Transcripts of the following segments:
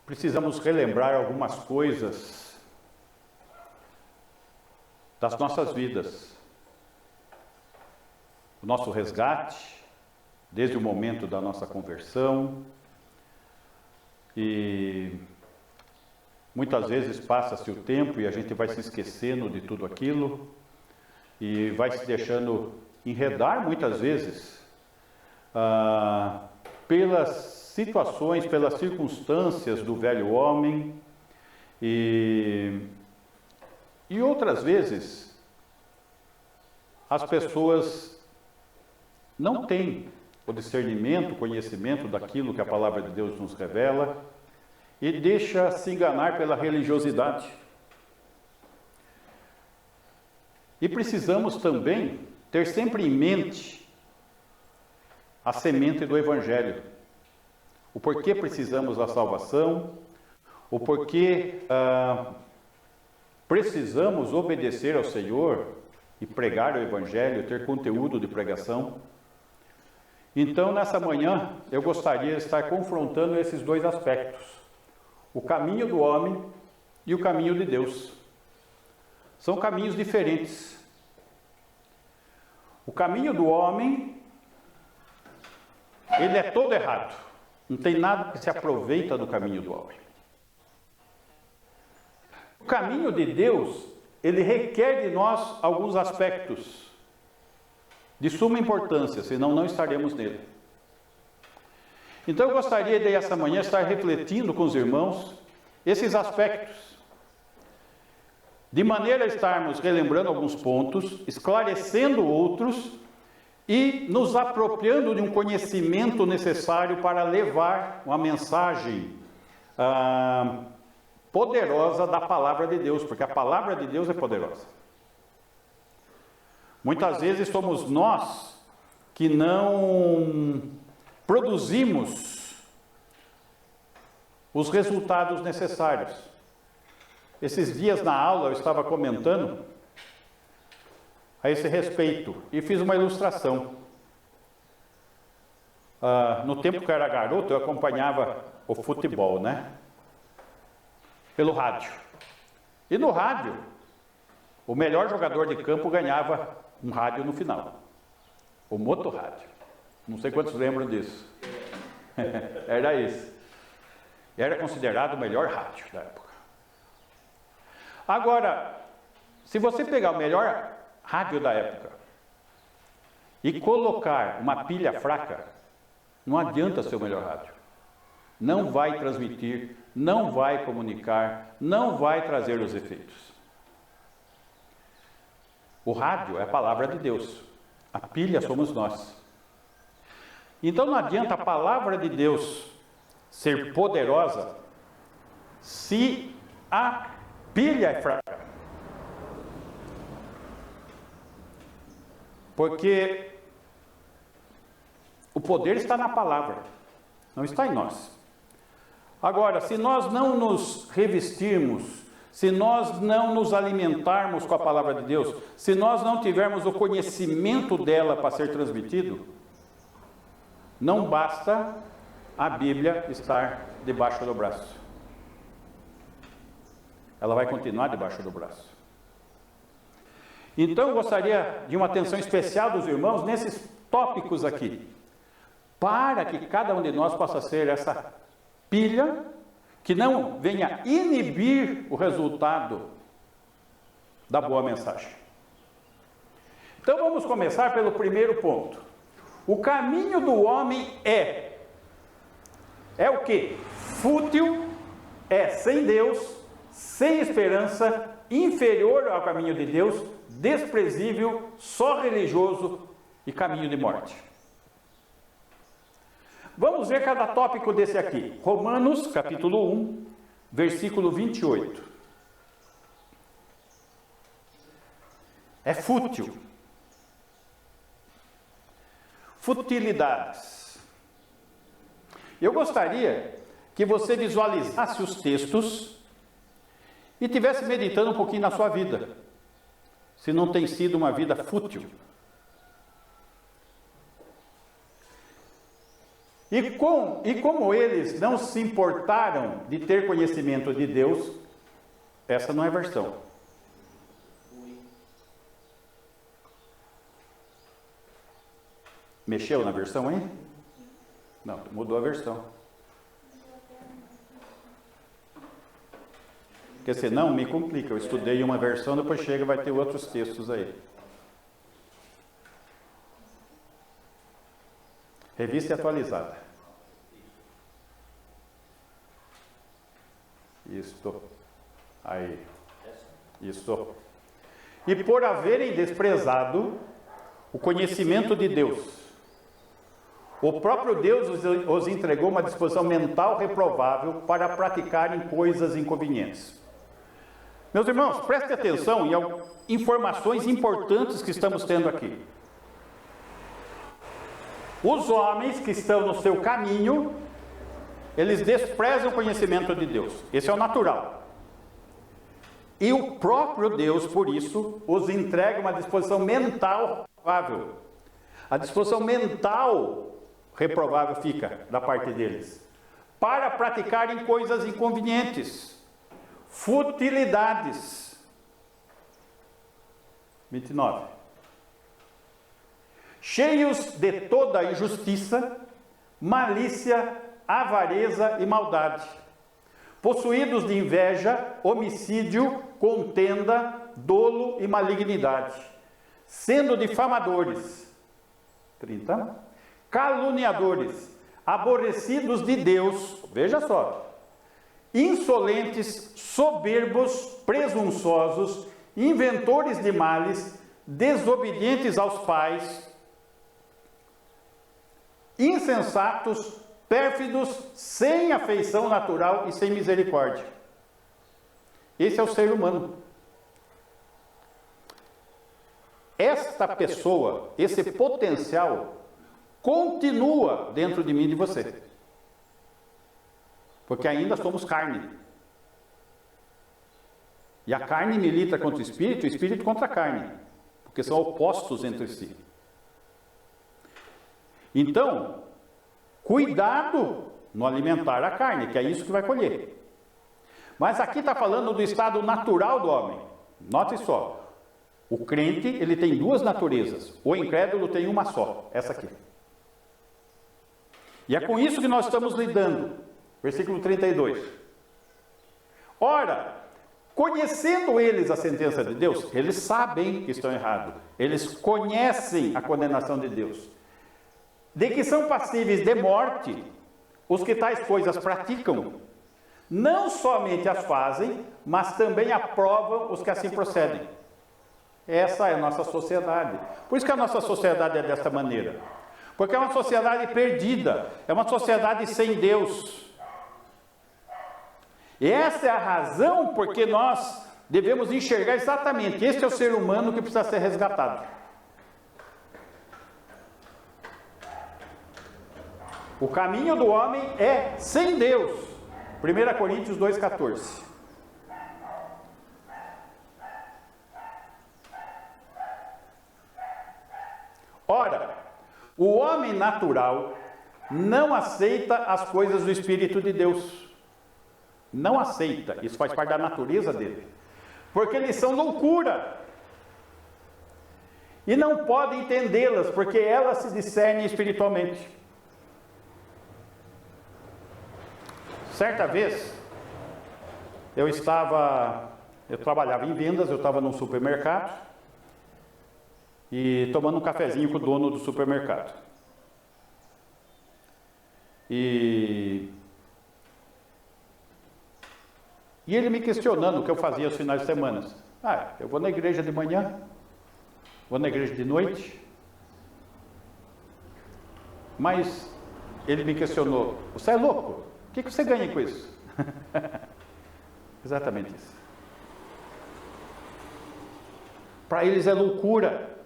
precisamos relembrar algumas coisas das nossas vidas. O nosso resgate, desde o momento da nossa conversão, e muitas vezes passa-se o tempo e a gente vai se esquecendo de tudo aquilo e vai se deixando enredar muitas vezes pelas situações, pelas circunstâncias do velho homem e outras vezes as pessoas não têm o discernimento, o conhecimento daquilo que a palavra de Deus nos revela e deixa se enganar pela religiosidade. E precisamos também ter sempre em mente a semente do Evangelho. O porquê precisamos da salvação, o porquê precisamos obedecer ao Senhor e pregar o Evangelho, ter conteúdo de pregação. Então, nessa manhã, eu gostaria de estar confrontando esses dois aspectos: o caminho do homem e o caminho de Deus. São caminhos diferentes. O caminho do homem, ele é todo errado. Não tem nada que se aproveita do caminho do homem. O caminho de Deus, ele requer de nós alguns aspectos de suma importância, senão não estaremos nele. Então eu gostaria de essa manhã estar refletindo com os irmãos esses aspectos, de maneira a estarmos relembrando alguns pontos, esclarecendo outros e nos apropriando de um conhecimento necessário para levar uma mensagem poderosa da palavra de Deus, porque a palavra de Deus é poderosa. Muitas vezes somos nós que não produzimos os resultados necessários. Esses dias na aula eu estava comentando a esse respeito e fiz uma ilustração. No tempo que eu era garoto, eu acompanhava o futebol, né? Pelo rádio. E no rádio, o melhor jogador de campo ganhava um rádio no final. O motorrádio. Não sei quantos lembram disso. Era isso. Era considerado o melhor rádio da época. Agora, se você pegar o melhor rádio da época e colocar uma pilha fraca, não adianta ser o melhor rádio. Não vai transmitir, não vai comunicar, não vai trazer os efeitos. O rádio é a palavra de Deus. A pilha somos nós. Então não adianta a palavra de Deus ser poderosa se a pilha é fraca. Porque o poder está na palavra, não está em nós. Agora, se nós não nos revestirmos, se nós não nos alimentarmos com a palavra de Deus, se nós não tivermos o conhecimento dela para ser transmitido, não basta a Bíblia estar debaixo do braço. Ela vai continuar debaixo do braço. Então eu gostaria de uma atenção especial dos irmãos nesses tópicos aqui, para que cada um de nós possa ser essa pilha que não venha inibir o resultado da boa mensagem. Então vamos começar pelo primeiro ponto. O caminho do homem é o quê? Fútil, é sem Deus, sem esperança, inferior ao caminho de Deus, desprezível, só religioso e caminho de morte. Vamos ver cada tópico desse aqui. Romanos, capítulo 1, versículo 28. É fútil. Futilidades. Eu gostaria que você visualizasse os textos e estivesse meditando um pouquinho na sua vida, se não tem sido uma vida fútil. E como eles não se importaram de ter conhecimento de Deus, essa não é a versão. Mexeu na versão aí? Não, mudou a versão. Porque senão me complica. Eu estudei uma versão, depois chega e vai ter outros textos aí. Revista atualizada. Isto. Aí. Isto. E por haverem desprezado o conhecimento de Deus, o próprio Deus os entregou uma disposição mental reprovável para praticarem coisas inconvenientes. Meus irmãos, prestem atenção em informações importantes que estamos tendo aqui. Os homens que estão no seu caminho, eles desprezam o conhecimento de Deus. Esse é o natural. E o próprio Deus, por isso, os entrega uma disposição mental reprovável. A disposição mental reprovável fica da parte deles, para praticarem coisas inconvenientes, futilidades. 29. Cheios de toda injustiça, malícia, avareza e maldade, possuídos de inveja, homicídio, contenda, dolo e malignidade, sendo difamadores. 30. Caluniadores, aborrecidos de Deus, veja só, insolentes, soberbos, presunçosos, inventores de males, desobedientes aos pais, insensatos, pérfidos, sem afeição natural e sem misericórdia. Esse é o ser humano. Esta pessoa, esse potencial, continua dentro de mim e de você. Porque ainda somos carne. E a carne milita contra o espírito contra a carne. Porque são opostos entre si. Então, cuidado no alimentar a carne, que é isso que vai colher. Mas aqui está falando do estado natural do homem. Note só. O crente, ele tem duas naturezas. O incrédulo tem uma só, essa aqui. E é com isso que nós estamos lidando. Versículo 32. Ora, conhecendo eles a sentença de Deus, eles sabem que estão errados. Eles conhecem a condenação de Deus. De que são passíveis de morte os que tais coisas praticam, não somente as fazem, mas também aprovam os que assim procedem. Essa é a nossa sociedade. Por isso que a nossa sociedade é desta maneira. Porque é uma sociedade perdida, é uma sociedade sem Deus. E essa é a razão porque nós devemos enxergar exatamente, este é o ser humano que precisa ser resgatado. O caminho do homem é sem Deus. 1 Coríntios 2,14. Ora, o homem natural não aceita as coisas do Espírito de Deus. Não aceita. Isso faz parte da natureza dele. Porque eles são loucura. E não pode entendê-las, porque elas se discernem espiritualmente. Certa vez, eu trabalhava em vendas, eu estava num supermercado e tomando um cafezinho com o dono do supermercado. E ele me questionando o que eu fazia aos finais de semana. Eu vou na igreja de manhã, vou na igreja de noite, mas ele me questionou, você é louco? O que você ganha com isso? Exatamente isso. Para eles é loucura.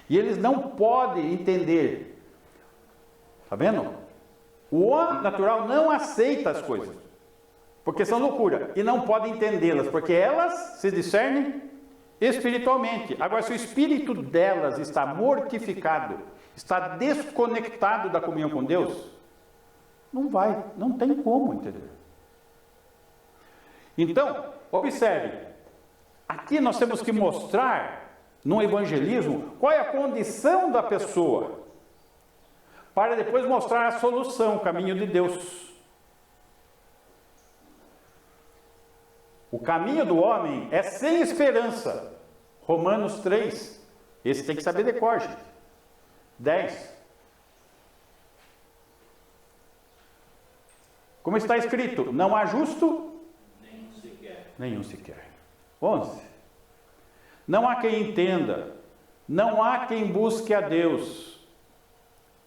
E eles não podem entender. Está vendo? O homem natural não aceita as coisas. Porque são loucura. E não podem entendê-las. Porque elas se discernem espiritualmente. Agora, se o espírito delas está mortificado, está desconectado da comunhão com Deus, não tem como entender. Então, observe, aqui nós temos que mostrar, no evangelismo, qual é a condição da pessoa, para depois mostrar a solução, o caminho de Deus. O caminho do homem é sem esperança. Romanos 3. Esse tem que saber de cor, gente. 10. Como está escrito? Não há justo? Nenhum sequer. 11. Não há quem entenda. Não há quem busque a Deus.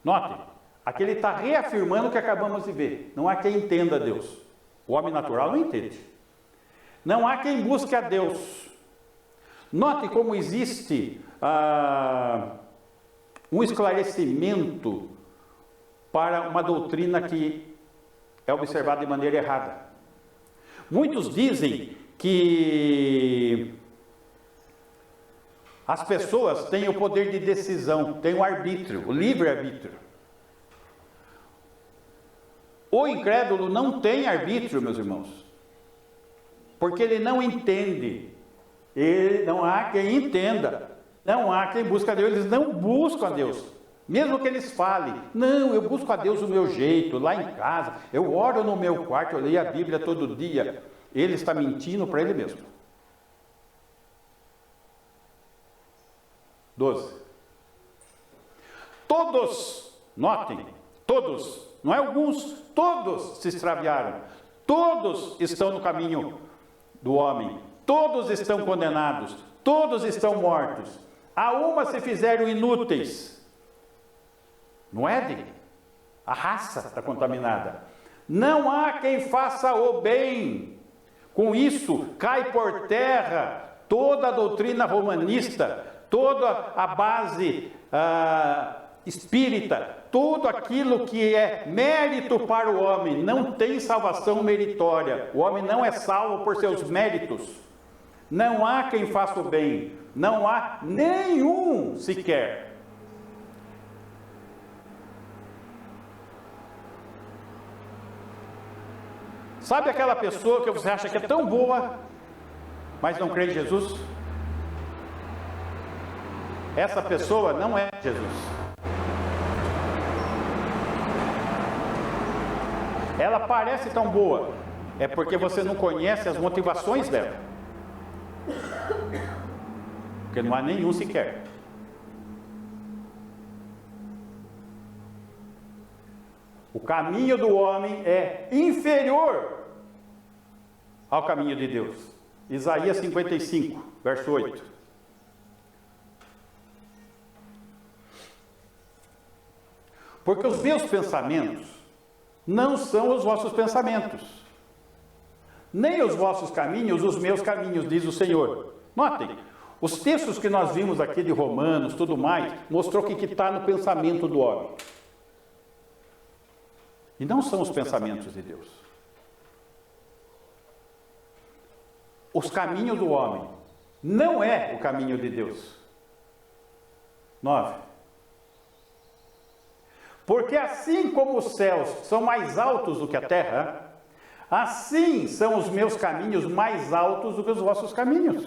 Notem, aqui ele está reafirmando o que acabamos de ver. Não há quem entenda a Deus. O homem natural não entende. Não há quem busque a Deus. Note como existe um esclarecimento para uma doutrina que é observada de maneira errada. Muitos dizem que as pessoas têm o poder de decisão, têm o arbítrio, o livre-arbítrio. O incrédulo não tem arbítrio, meus irmãos, porque ele não entende. Não há quem entenda, não há quem busque a Deus, eles não buscam a Deus. Mesmo que eles falem, não, eu busco a Deus do meu jeito, lá em casa, eu oro no meu quarto, eu leio a Bíblia todo dia. Ele está mentindo para ele mesmo. 12. Todos, notem, todos, não é alguns, todos se extraviaram. Todos estão no caminho do homem. Todos estão condenados. Todos estão mortos. A uma se fizeram inúteis. No Éden, a raça está contaminada. Não há quem faça o bem. Com isso, cai por terra toda a doutrina romanista, toda a base espírita, tudo aquilo que é mérito para o homem. Não tem salvação meritória. O homem não é salvo por seus méritos. Não há quem faça o bem. Não há nenhum sequer. Sabe aquela pessoa que você acha que é tão boa, mas não crê em Jesus? Essa pessoa não é Jesus. Ela parece tão boa, é porque você não conhece as motivações dela. Porque não há nenhum sequer. O caminho do homem é inferior ao caminho de Deus. Isaías 55, verso 8. Porque os meus pensamentos não são os vossos pensamentos, nem os vossos caminhos, os meus caminhos, diz o Senhor. Notem, os textos que nós vimos aqui de Romanos, tudo mais, mostrou que está no pensamento do homem. E não são os pensamentos de Deus. Os caminhos do homem não é o caminho de Deus. 9. Porque assim como os céus são mais altos do que a terra, assim são os meus caminhos mais altos do que os vossos caminhos.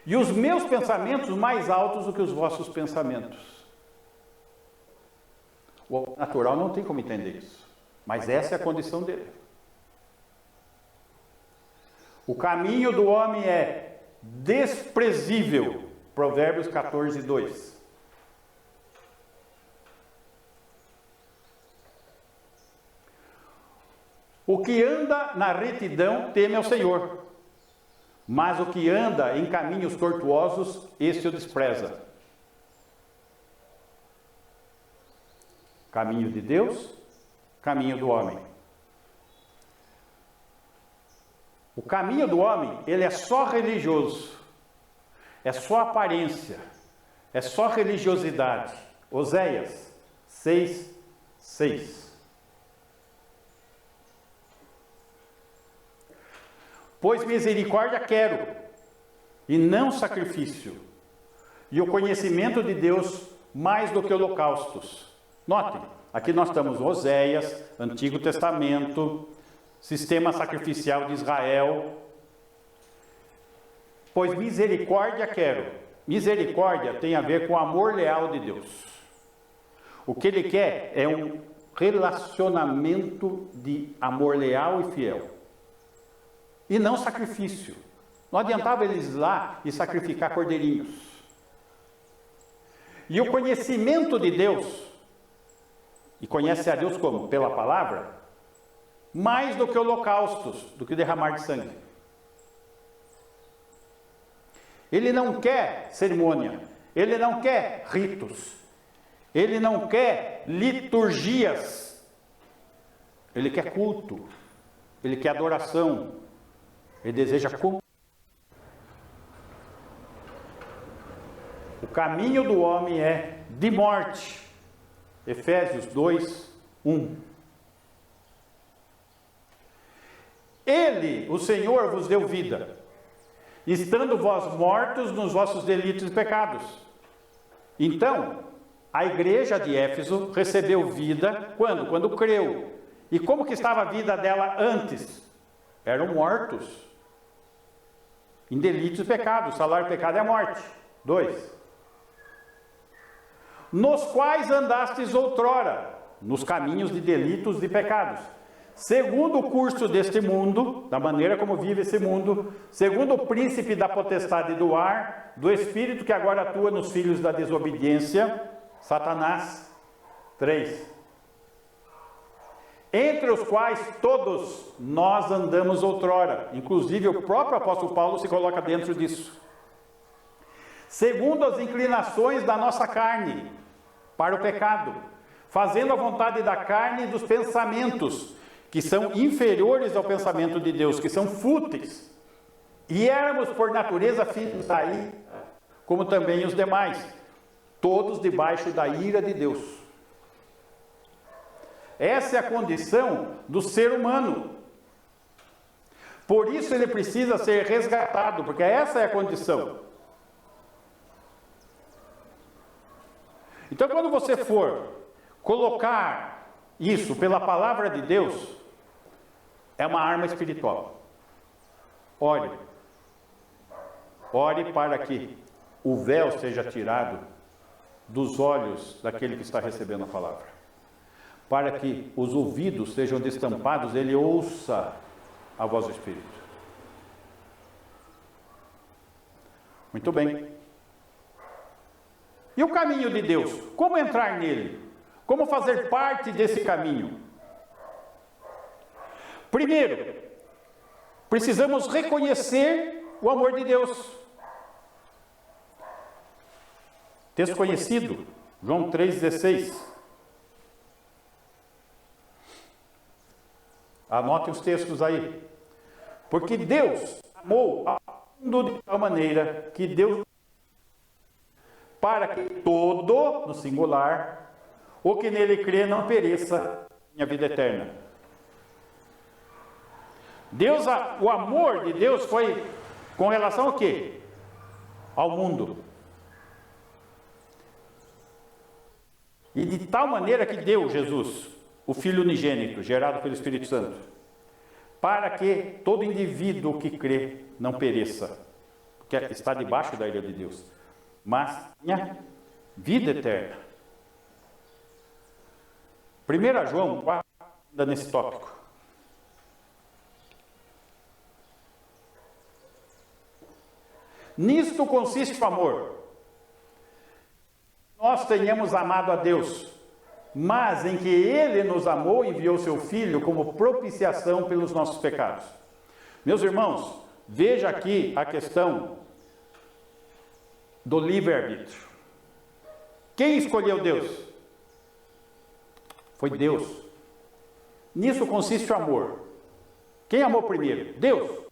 E os meus pensamentos mais altos do que os vossos pensamentos. O natural não tem como entender isso, mas essa é a condição dele. O caminho do homem é desprezível. Provérbios 14, 2. O que anda na retidão teme ao Senhor, mas o que anda em caminhos tortuosos, este o despreza. Caminho de Deus, caminho do homem. O caminho do homem, ele é só religioso, é só aparência, é só religiosidade. Oséias 6, 6. Pois misericórdia quero, e não sacrifício, e o conhecimento de Deus mais do que holocaustos. Notem, aqui nós estamos Oséias, Antigo Testamento, sistema sacrificial de Israel. Pois misericórdia quero. Misericórdia tem a ver com o amor leal de Deus. O que ele quer é um relacionamento de amor leal e fiel. E não sacrifício. Não adiantava eles ir lá e sacrificar cordeirinhos. E o conhecimento de Deus, e conhece a Deus como? Pela palavra, mais do que holocaustos, do que derramar de sangue. Ele não quer cerimônia, ele não quer ritos, ele não quer liturgias, ele quer culto, ele quer adoração, ele deseja culto. O caminho do homem é de morte. Efésios 2, 1. Ele, o Senhor, vos deu vida, estando vós mortos nos vossos delitos e pecados. Então, a igreja de Éfeso recebeu vida quando? Quando creu. E como que estava a vida dela antes? Eram mortos em delitos e pecados. O salário do pecado é a morte. 2. Nos quais andastes outrora, nos caminhos de delitos e pecados, segundo o curso deste mundo, da maneira como vive esse mundo, segundo o príncipe da potestade do ar, do espírito que agora atua nos filhos da desobediência, Satanás. 3. Entre os quais todos nós andamos outrora, inclusive o próprio apóstolo Paulo se coloca dentro disso. Segundo as inclinações da nossa carne, para o pecado, fazendo a vontade da carne e dos pensamentos, que são inferiores ao pensamento de Deus, que são fúteis. E éramos por natureza filhos da ira, como também os demais, todos debaixo da ira de Deus. Essa é a condição do ser humano. Por isso ele precisa ser resgatado, porque essa é a condição. Então, quando você for colocar isso pela palavra de Deus, é uma arma espiritual. Ore. Ore para que o véu seja tirado dos olhos daquele que está recebendo a palavra. Para que os ouvidos sejam destampados, ele ouça a voz do Espírito. Muito bem. E o caminho de Deus? Como entrar nele? Como fazer parte desse caminho? Primeiro, precisamos reconhecer o amor de Deus. Texto conhecido, João 3,16. Anotem os textos aí. Porque Deus amou ao mundo de tal maneira que Deus, para que todo, no singular, o que nele crê não pereça, tenha vida eterna. Deus, o amor de Deus foi com relação ao quê? Ao mundo. E de tal maneira que deu Jesus, o Filho unigênito, gerado pelo Espírito Santo, para que todo indivíduo que crê não pereça, porque está debaixo da ira de Deus, mas tenha vida eterna. 1 João 4, ainda nesse tópico. Nisto consiste o amor. Nós tenhamos amado a Deus, mas em que Ele nos amou e enviou seu Filho como propiciação pelos nossos pecados. Meus irmãos, veja aqui a questão do livre-arbítrio. Quem escolheu Deus? Foi Deus. Nisso consiste o amor. Quem amou primeiro? Deus.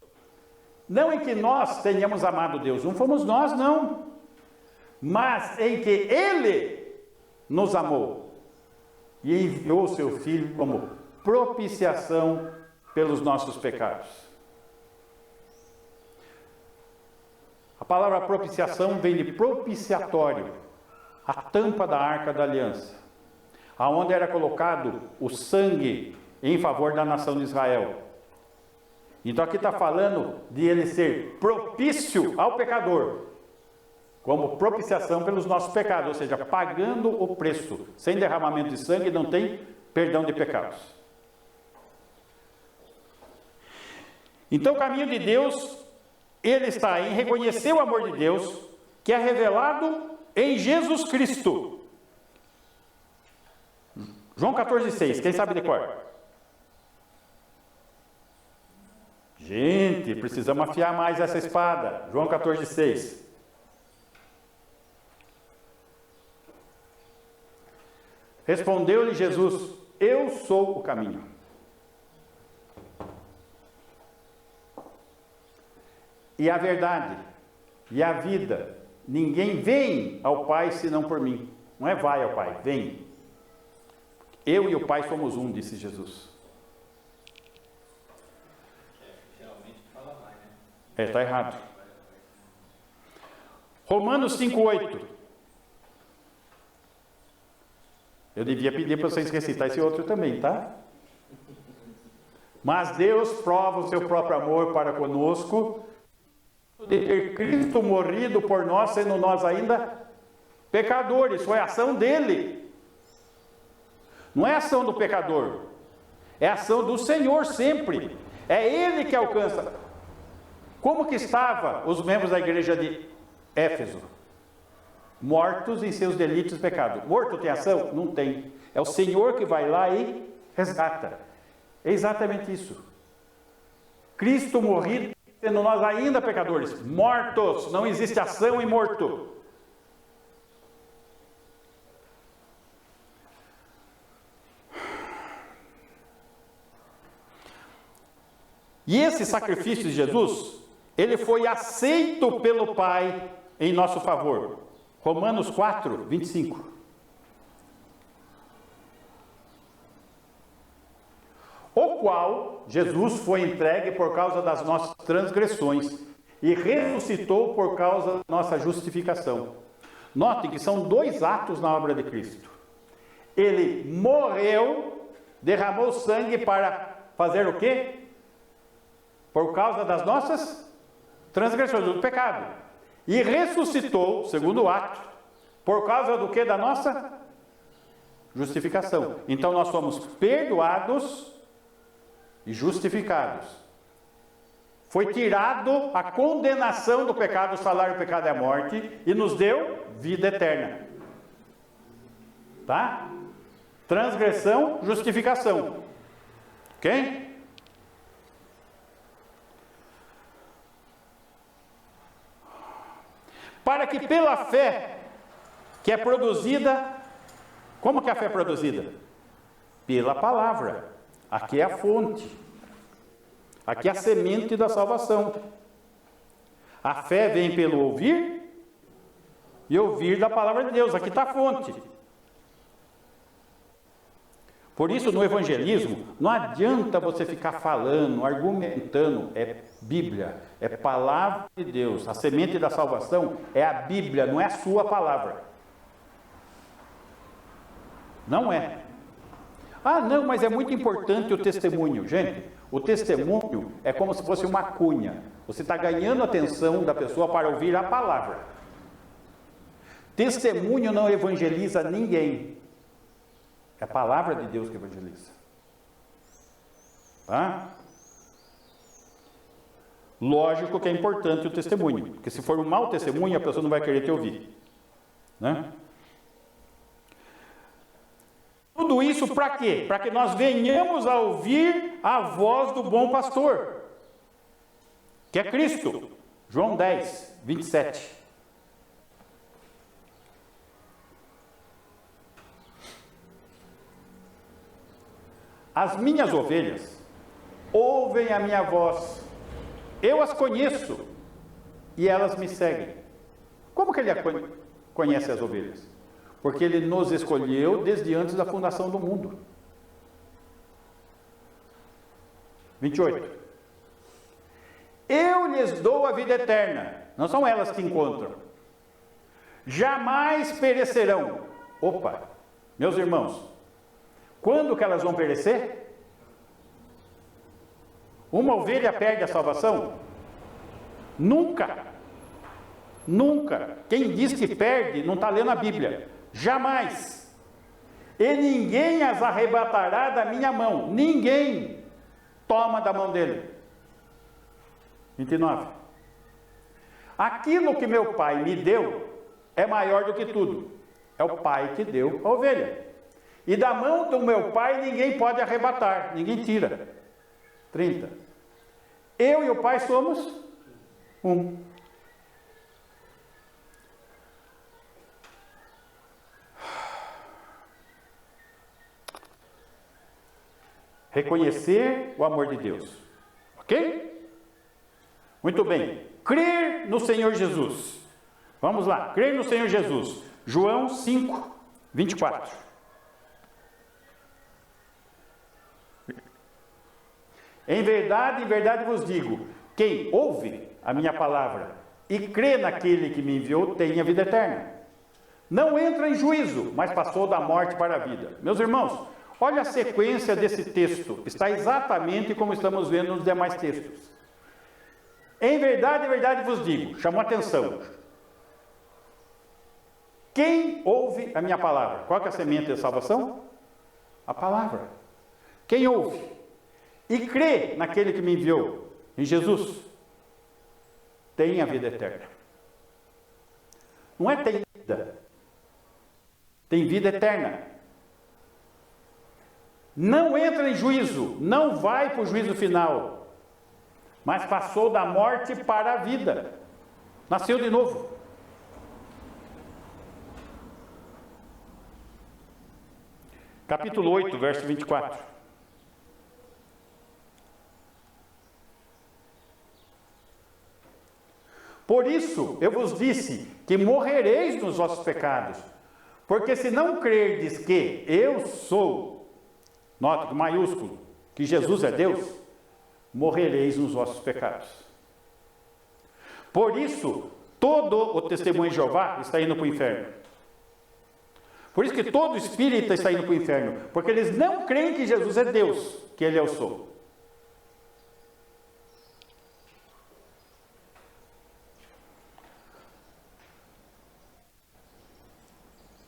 Não em que nós tenhamos amado Deus, não fomos nós, não. Mas em que Ele nos amou e enviou seu Filho como propiciação pelos nossos pecados. A palavra propiciação vem de propiciatório, a tampa da Arca da Aliança, aonde era colocado o sangue em favor da nação de Israel. Então aqui está falando de ele ser propício ao pecador, como propiciação pelos nossos pecados, ou seja, pagando o preço. Sem derramamento de sangue não tem perdão de pecados. Então o caminho de Deus, ele está em reconhecer o amor de Deus, que é revelado em Jesus Cristo. João 14,6, quem sabe de cor? Gente, precisamos afiar mais essa espada. João 14,6. Respondeu-lhe Jesus: eu sou o caminho. E a verdade, e a vida. Ninguém vem ao Pai senão por mim. Não é vai ao Pai, vem. Eu e o Pai somos um, disse Jesus. Geralmente fala vai, né? Está errado. Romanos 5,8. Eu devia pedir para vocês recitar esse outro também, tá? Mas Deus prova o seu próprio amor para conosco, de ter Cristo morrido por nós, sendo nós ainda pecadores. Foi a ação dele. Não é a ação do pecador, é a ação do Senhor sempre. É Ele que alcança. Como que estavam os membros da igreja de Éfeso? Mortos em seus delitos e pecados. Morto tem ação? Não tem. É o Senhor que vai lá e resgata. É exatamente isso. Cristo morrido, sendo nós ainda pecadores, mortos. Não existe ação em morto. E esse sacrifício de Jesus, ele foi aceito pelo Pai em nosso favor. Romanos 4, 25. O qual Jesus foi entregue por causa das nossas transgressões e ressuscitou por causa da nossa justificação. Notem que são dois atos na obra de Cristo. Ele morreu, derramou sangue para fazer o quê? Por causa das nossas transgressões, do pecado. E ressuscitou, segundo ato, por causa do que? Da nossa justificação. Então nós somos perdoados e justificados. Foi tirado a condenação do pecado, o salário do pecado é a morte, e nos deu vida eterna. Tá? Transgressão, justificação. Ok? Para que pela fé, que é produzida, como que a fé é produzida? Pela palavra. Aqui é a fonte. Aqui é a semente da salvação. A fé vem pelo ouvir e ouvir da palavra de Deus. Aqui está a fonte. Por isso, no evangelismo, não adianta você ficar falando, argumentando. É Bíblia, é palavra de Deus. A semente da salvação é a Bíblia, não é a sua palavra. Não é. Ah, não, mas é muito importante o testemunho. Gente, o testemunho é como se fosse uma cunha. Você está ganhando a atenção da pessoa para ouvir a palavra. Testemunho não evangeliza ninguém. É a palavra de Deus que evangeliza. Tá? Lógico que é importante o testemunho, porque se for um mau testemunho, a pessoa não vai querer te ouvir. Né? Tudo isso para quê? Para que nós venhamos a ouvir a voz do bom pastor, que é Cristo. João 10, 27. As minhas ovelhas ouvem a minha voz, eu as conheço e elas me seguem. Como que ele conhece as ovelhas? Porque ele nos escolheu desde antes da fundação do mundo. 28. Eu lhes dou a vida eterna não são elas que encontram. Jamais perecerão. Opa, meus irmãos, quando que elas vão perecer? Uma ovelha perde a salvação? Nunca. Nunca. Quem diz que perde não está lendo a Bíblia. Jamais. E ninguém as arrebatará da minha mão. Ninguém toma da mão dele. 29. Aquilo que meu pai me deu é maior do que tudo. É o pai que deu a ovelha. E da mão do meu pai ninguém pode arrebatar, ninguém tira. 30. Eu e o pai somos um. Reconhecer o amor de Deus. Ok? Muito bem. Crer no Senhor Jesus. Vamos lá. Crer no Senhor Jesus. João 5, 24. Em verdade vos digo, quem ouve a minha palavra e crê naquele que me enviou, tem a vida eterna. Não entra em juízo, mas passou da morte para a vida. Meus irmãos, olha a sequência desse texto. Está exatamente como estamos vendo nos demais textos. Em verdade vos digo, chamou a atenção. Quem ouve a minha palavra? Qual que é a semente da salvação? A palavra. Quem ouve e crê naquele que me enviou, em Jesus, tem a vida eterna. Não é tem vida, tem vida eterna. Não entra em juízo, não vai para o juízo final, mas passou da morte para a vida, nasceu de novo. Capítulo 8, verso 24. Por isso eu vos disse que morrereis nos vossos pecados, porque se não crerdes que eu sou, nota que maiúsculo, que Jesus é Deus, morrereis nos vossos pecados. Por isso, todo o testemunho de Jeová está indo para o inferno. Por isso que todo espírita está indo para o inferno, porque eles não creem que Jesus é Deus, que Ele é o sou.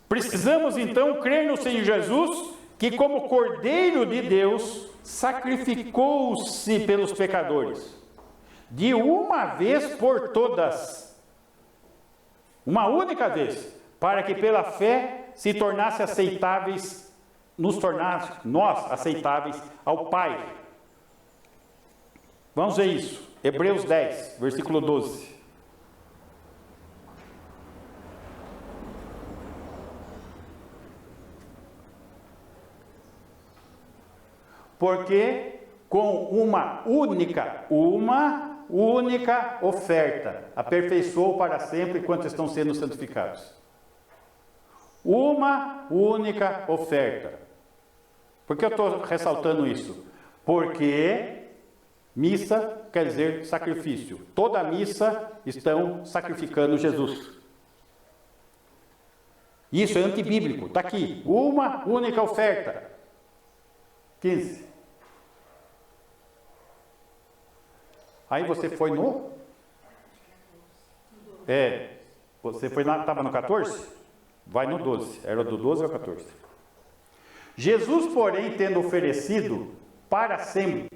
Precisamos então crer no Senhor Jesus, que como Cordeiro de Deus, sacrificou-se pelos pecadores, de uma vez por todas, uma única vez, para que pela fé se tornasse aceitáveis, nos tornasse nós aceitáveis ao Pai. Vamos ver isso. Hebreus 10, versículo 12. Porque com uma única oferta aperfeiçoou para sempre quantos estão sendo santificados. Uma única oferta. Por que eu estou ressaltando isso? Porque missa quer dizer sacrifício. Toda missa estão sacrificando Jesus. Isso é antibíblico. Está aqui. Uma única oferta. 15. Aí você foi no... Você foi lá, estava no 14? Vai no 12. Era do 12 ao 14. Jesus, porém, tendo oferecido para sempre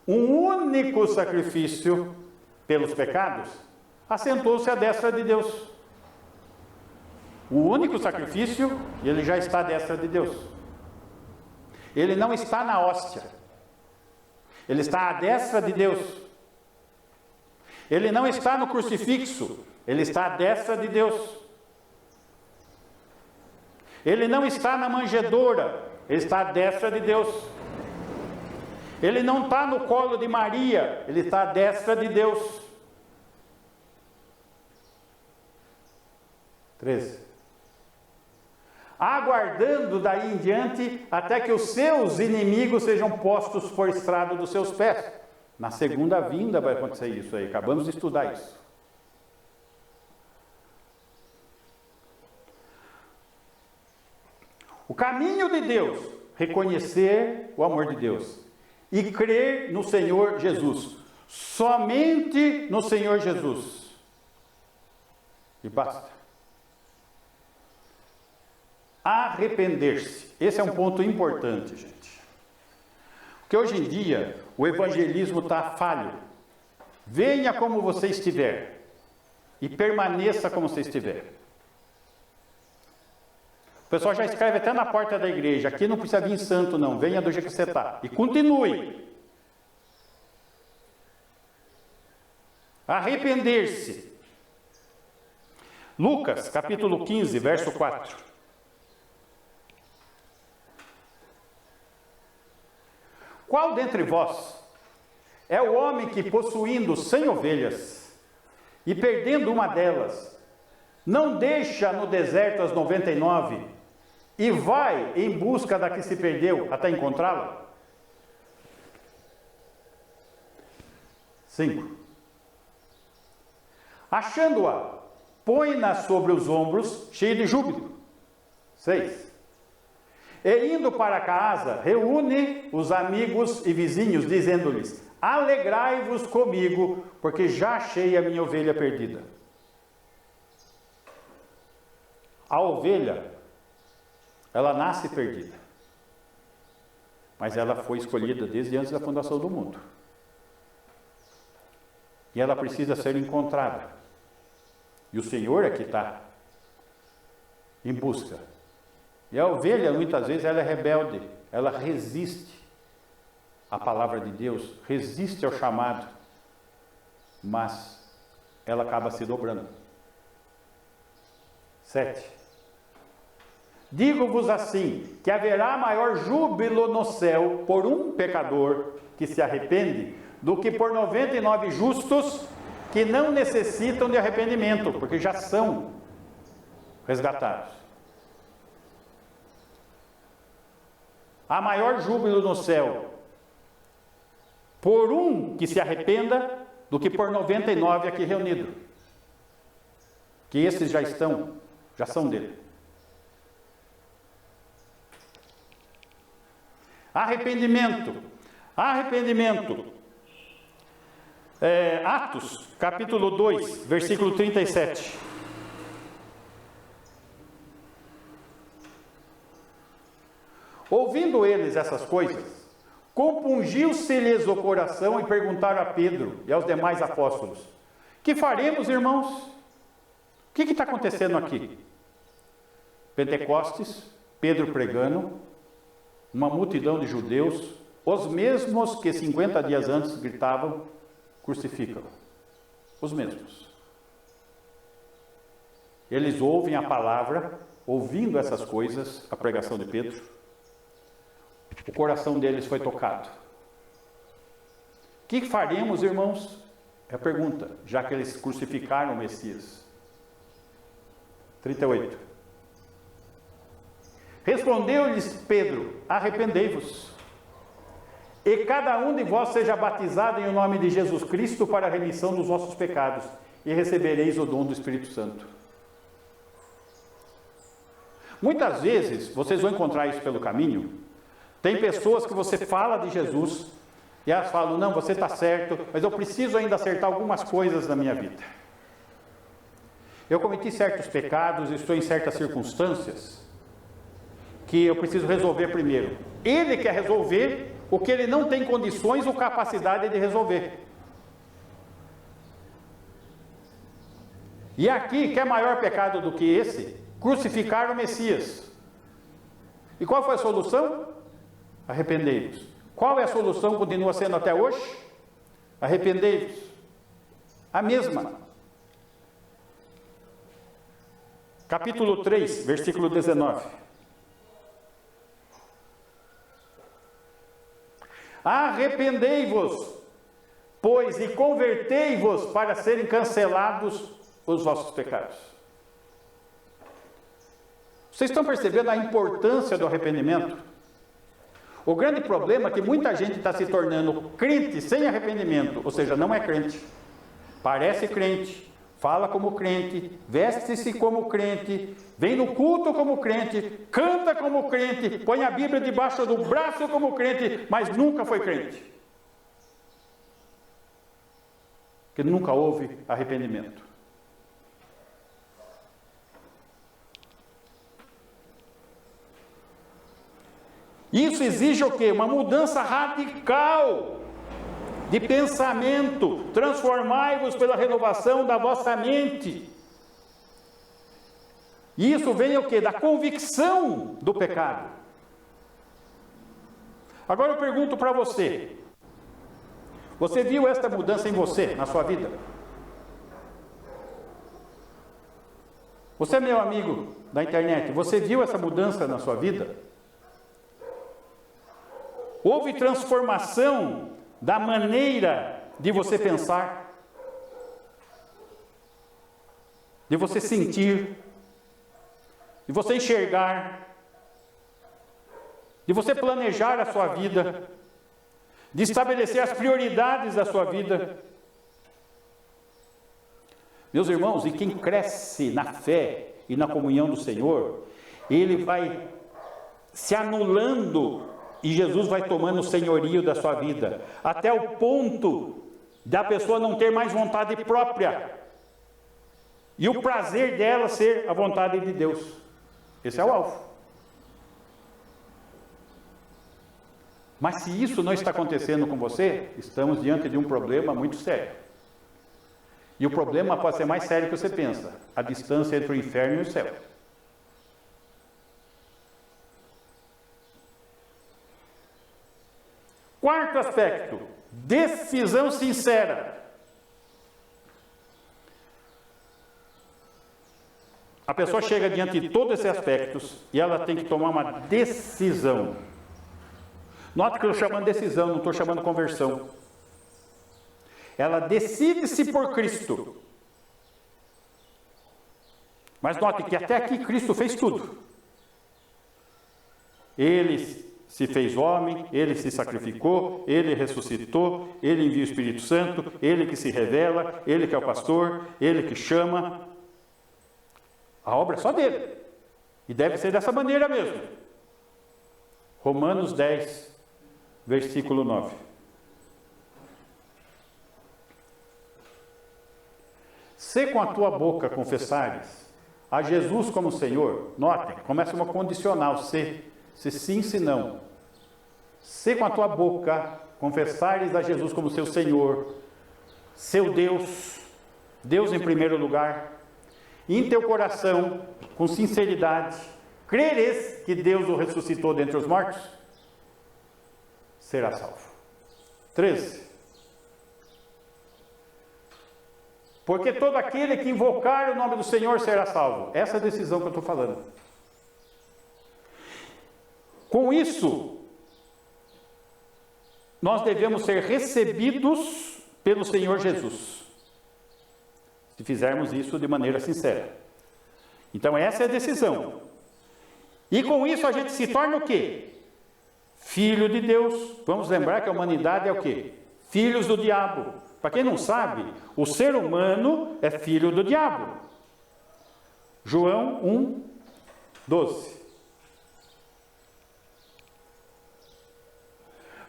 um único sacrifício pelos pecados, assentou-se à destra de Deus. O único sacrifício, ele já está à destra de Deus. Ele não está na hóstia. Ele está à destra de Deus. Ele não está no crucifixo. Ele está à destra de Deus. Ele não está na manjedoura. Ele está à destra de Deus. Ele não está no colo de Maria. Ele está à destra de Deus. 13. Aguardando daí em diante até que os seus inimigos sejam postos por estrado dos seus pés. Na segunda vinda vai acontecer isso aí. Acabamos de estudar isso. O caminho de Deus, reconhecer o amor de Deus e crer no Senhor Jesus. Somente no Senhor Jesus. E basta. Arrepender-se. Esse é um ponto importante, gente. Porque hoje em dia, o evangelismo está falho. Venha como você estiver e permaneça como você estiver. O pessoal já escreve até na porta da igreja, aqui não precisa vir santo não, venha do jeito que você está. E continue. Arrepender-se. Lucas, capítulo 15, verso 4. Qual dentre vós é o homem que, possuindo 100 ovelhas e perdendo uma delas, não deixa no deserto as 99 e vai em busca da que se perdeu até encontrá-la? 5. Achando-a, põe-na sobre os ombros, cheio de júbilo. 6. E indo para casa, reúne os amigos e vizinhos, dizendo-lhes: alegrai-vos comigo, porque já achei a minha ovelha perdida. A ovelha, ela nasce perdida, mas ela foi escolhida desde antes da fundação do mundo. E ela precisa ser encontrada. E o Senhor é que está em busca. E a ovelha, muitas vezes, ela é rebelde, ela resiste à palavra de Deus, resiste ao chamado, mas ela acaba se dobrando. 7. Digo-vos assim, que haverá maior júbilo no céu por um pecador que se arrepende, do que por 99 justos que não necessitam de arrependimento, porque já são resgatados. Há maior júbilo no céu por um que se arrependa do que por 99 aqui reunidos. Que esses já são dele. Arrependimento. Atos, capítulo 2, versículo 37. Ouvindo eles essas coisas, compungiu-se-lhes o coração e perguntaram a Pedro e aos demais apóstolos: que faremos, irmãos? O que está acontecendo aqui? Pentecostes, Pedro pregando, uma multidão de judeus, os mesmos que 50 dias antes gritavam: crucificam. Os mesmos. Eles ouvem a palavra, ouvindo essas coisas, a pregação de Pedro, o coração deles foi tocado. O que faremos, irmãos? É a pergunta, já que eles crucificaram o Messias. 38. Respondeu-lhes Pedro: arrependei-vos, e cada um de vós seja batizado em o nome de Jesus Cristo para a remissão dos vossos pecados, e recebereis o dom do Espírito Santo. Muitas vezes, vocês vão encontrar isso pelo caminho, tem pessoas que você fala de Jesus, e elas falam: não, você está certo, mas eu preciso ainda acertar algumas coisas na minha vida. Eu cometi certos pecados, estou em certas circunstâncias, que eu preciso resolver primeiro. Ele quer resolver o que ele não tem condições ou capacidade de resolver. E aqui, quer maior pecado do que esse? Crucificar o Messias. E qual foi a solução? Arrependei-vos. Qual é a solução? Continua sendo até hoje? Arrependei-vos. A mesma. Capítulo 3, versículo 19. Arrependei-vos, pois, e convertei-vos para serem cancelados os vossos pecados. Vocês estão percebendo a importância do arrependimento? O grande problema é que muita gente está se tornando crente sem arrependimento, ou seja, não é crente. Parece crente, fala como crente, veste-se como crente, vem no culto como crente, canta como crente, põe a Bíblia debaixo do braço como crente, mas nunca foi crente. Porque nunca houve arrependimento. Isso exige o quê? Uma mudança radical de pensamento. Transformai-vos pela renovação da vossa mente. Isso vem o quê? Da convicção do pecado. Agora eu pergunto para você. Você viu esta mudança em você, na sua vida? Você, meu amigo da internet, você viu essa mudança na sua vida? Houve transformação da maneira de você pensar, de você sentir, de você enxergar, de você planejar a sua vida, de estabelecer as prioridades da sua vida. Meus irmãos, e quem cresce na fé e na comunhão do Senhor, ele vai se anulando e Jesus vai tomando o senhorio da sua vida, até o ponto da pessoa não ter mais vontade própria e o prazer dela ser a vontade de Deus. Esse é o alvo. Mas se isso não está acontecendo com você, estamos diante de um problema muito sério. E o problema pode ser mais sério que você pensa: a distância entre o inferno e o céu. Quarto aspecto: decisão sincera. A pessoa chega diante de todos esses aspectos e ela tem que tomar uma decisão. Note que eu estou chamando decisão, não estou chamando conversão. Ela decide-se por Cristo. Mas note que até aqui Cristo fez tudo. Ele se fez homem, Ele se sacrificou, Ele ressuscitou, Ele envia o Espírito Santo, Ele que se revela, Ele que é o pastor, Ele que chama. A obra é só dele. E deve ser dessa maneira mesmo. Romanos 10, versículo 9. Se com a tua boca confessares a Jesus como Senhor, notem, começa uma condicional, se sim, se não. Se com a tua boca confessares a Jesus como seu Senhor, seu Deus, Deus em primeiro lugar, e em teu coração, com sinceridade, creres que Deus o ressuscitou dentre os mortos, será salvo. 13. Porque todo aquele que invocar o nome do Senhor será salvo. Essa é a decisão que eu estou falando. Com isso, nós devemos ser recebidos pelo Senhor Jesus. Se fizermos isso de maneira sincera. Então essa é a decisão. E com isso a gente se torna o quê? Filho de Deus. Vamos lembrar que a humanidade é o quê? Filhos do diabo. Para quem não sabe, o ser humano é filho do diabo. João 1, 12.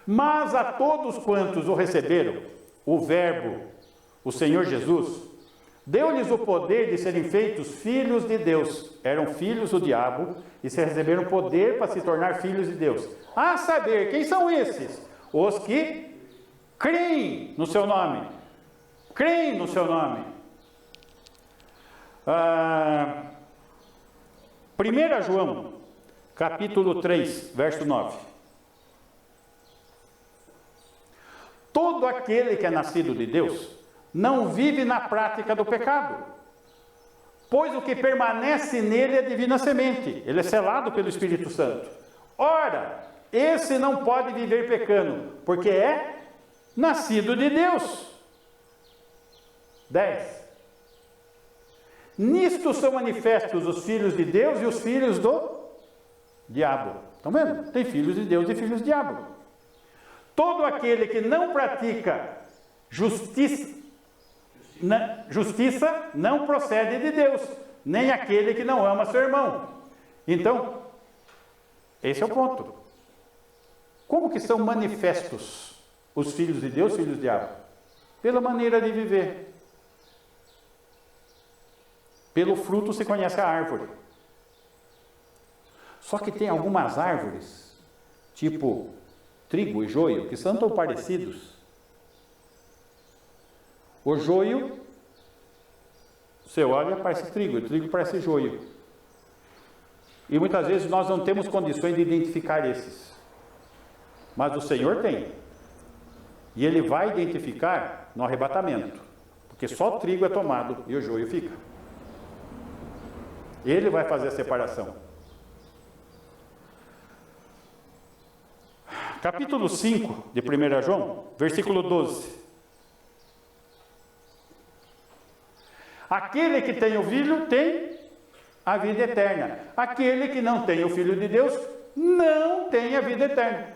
Mas a todos quantos o receberam, o Verbo, o Senhor Jesus, deu-lhes o poder de serem feitos filhos de Deus. Eram filhos do diabo e se receberam poder para se tornar filhos de Deus. A saber, quem são esses? Os que creem no seu nome. Creem no seu nome. 1 João, capítulo 3, verso 9. Todo aquele que é nascido de Deus não vive na prática do pecado, pois o que permanece nele é divina semente, ele é selado pelo Espírito Santo. Ora, esse não pode viver pecando, porque é nascido de Deus. 10. Nisto são manifestos os filhos de Deus e os filhos do diabo. Estão vendo? Tem filhos de Deus e filhos do diabo. Todo aquele que não pratica justiça, justiça não procede de Deus, nem aquele que não ama seu irmão. Então, esse é o ponto. Como que são manifestos os filhos de Deus, filhos de diabo? Pela maneira de viver. Pelo fruto se conhece a árvore. Só que tem algumas árvores, tipo trigo e joio, que são tão parecidos. O joio, você olha, parece trigo, o trigo parece joio. E muitas vezes nós não temos condições de identificar esses. Mas o Senhor tem. E Ele vai identificar no arrebatamento. Porque só o trigo é tomado e o joio fica. Ele vai fazer a separação. Capítulo 5 de 1 João, versículo 12. Aquele que tem o Filho tem a vida eterna. Aquele que não tem o Filho de Deus não tem a vida eterna.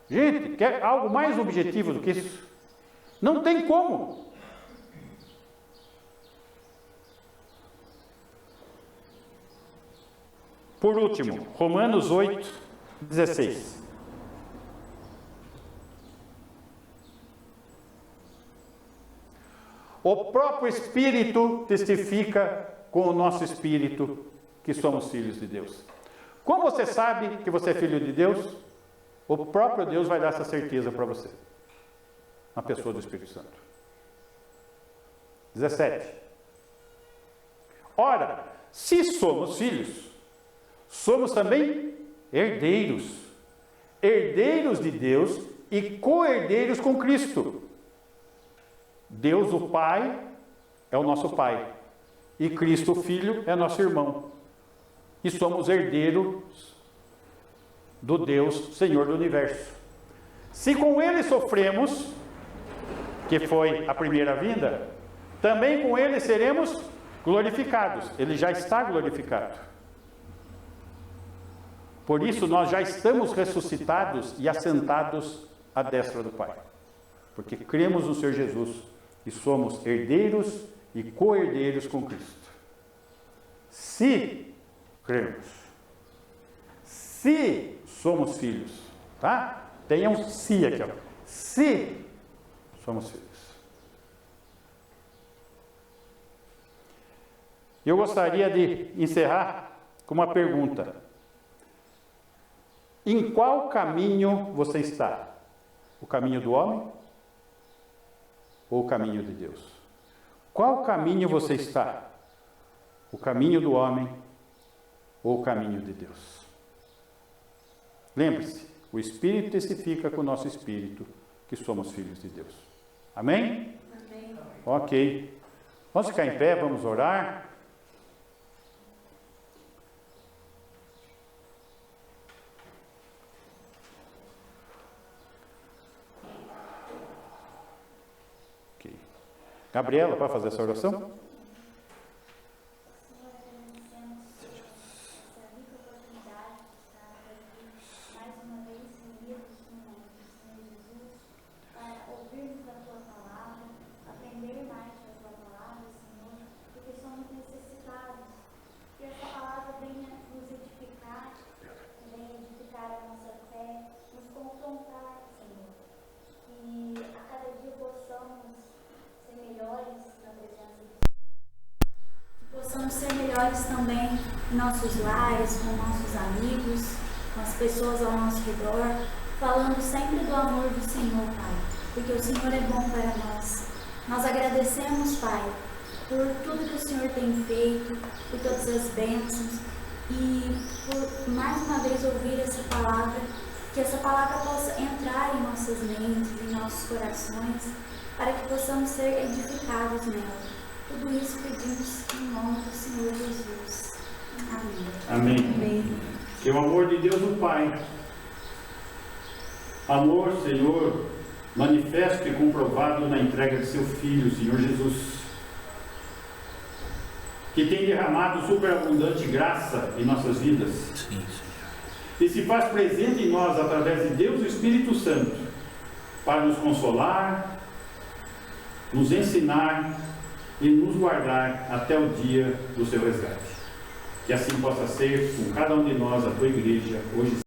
Gente, quer algo mais objetivo do que isso? Não tem como. Por último, Romanos 8, 16. O próprio Espírito testifica com o nosso Espírito que somos filhos de Deus. Como você sabe que você é filho de Deus? O próprio Deus vai dar essa certeza para você. Na pessoa do Espírito Santo. 17. Ora, se somos filhos, somos também herdeiros. Herdeiros de Deus e co-herdeiros com Cristo. Deus, o Pai, é o nosso Pai. E Cristo, o Filho, é nosso irmão. E somos herdeiros do Deus, Senhor do Universo. Se com Ele sofremos, que foi a primeira vinda, também com Ele seremos glorificados. Ele já está glorificado. Por isso, nós já estamos ressuscitados e assentados à destra do Pai. Porque cremos no Senhor Jesus e somos herdeiros e co-herdeiros com Cristo. Se cremos, se somos filhos, tá? Tenha um se aqui, ó. Se somos filhos. Eu gostaria de encerrar com uma pergunta. Em qual caminho você está? O caminho do homem? Ou o caminho de Deus? Qual caminho você está? O caminho do homem ou o caminho de Deus? Lembre-se, o Espírito testifica com o nosso Espírito que somos filhos de Deus. Amém? Amém. Ok. Vamos ficar em pé, vamos orar. Gabriela, para fazer essa oração? Também em nossos lares, com nossos amigos, com as pessoas ao nosso redor, falando sempre do amor do Senhor, Pai, porque o Senhor é bom para nós. Nós agradecemos, Pai, por tudo que o Senhor tem feito, por todas as bênçãos e por mais uma vez ouvir essa palavra, que essa palavra possa entrar em nossas mentes, em nossos corações, para que possamos ser edificados nela. Tudo isso pedimos em nome do Senhor Jesus. Amém. Amém. Amém. Que o amor de Deus o Pai, amor, Senhor, manifesto e comprovado na entrega de seu Filho, Senhor Jesus, que tem derramado superabundante graça em nossas vidas. Sim, Senhor. E se faz presente em nós através de Deus e o Espírito Santo, para nos consolar, nos ensinar e nos guardar até o dia do seu resgate. Que assim possa ser com cada um de nós, a tua igreja, hoje.